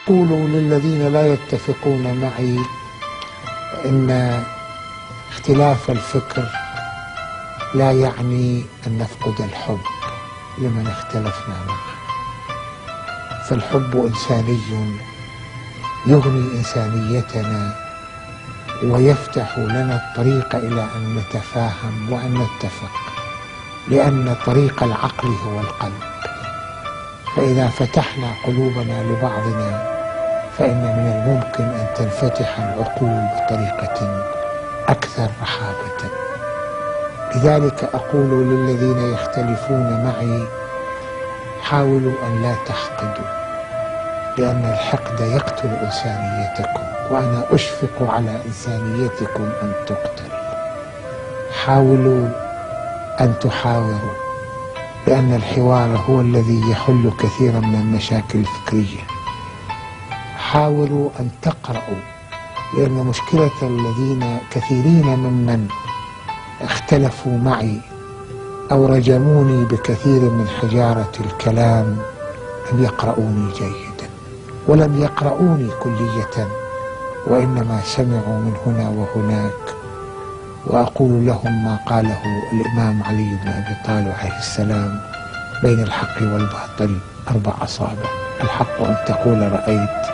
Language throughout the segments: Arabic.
قولوا للذين لا يتفقون معي إن اختلاف الفكر لا يعني أن نفقد الحب لمن اختلفنا معه، فالحب إنساني يغني إنسانيتنا ويفتح لنا الطريق إلى أن نتفاهم وأن نتفق، لأن طريق العقل هو القلب. فإذا فتحنا قلوبنا لبعضنا فإن من الممكن أن تنفتح العقول بطريقة أكثر رحابة. لذلك أقول للذين يختلفون معي: حاولوا أن لا تحقدوا، لأن الحقد يقتل إنسانيتكم، وأنا أشفق على إنسانيتكم أن تقتل. حاولوا أن تحاوروا، لأن الحوار هو الذي يحل كثيرا من المشاكل الفكرية. حاولوا أن تقرأوا، لأن مشكلة كثيرين ممن اختلفوا معي أو رجموني بكثير من حجارة الكلام لم يقرؤوني جيدا، ولم يقرؤوني كلية، وإنما سمعوا من هنا وهناك. وأقول لهم ما قاله الإمام علي بن أبي طالب عليه السلام: بين الحق والباطل 4 أصابع، الحق أن تقول رأيت،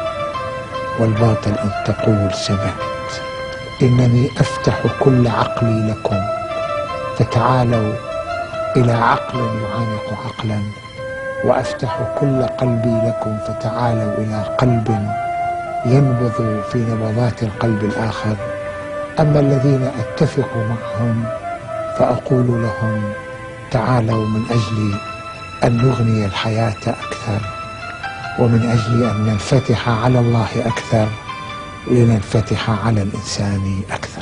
والباطل أن تقول سمعت. إنني أفتح كل عقلي لكم، فتعالوا إلى عقل يعانق عقلا، وأفتح كل قلبي لكم، فتعالوا إلى قلب ينبض في نبضات القلب الآخر. أما الذين أتفق معهم فأقول لهم: تعالوا من أجل أن نغني الحياة أكثر، ومن أجل أن ننفتح على الله أكثر، لننفتح على الإنسان أكثر.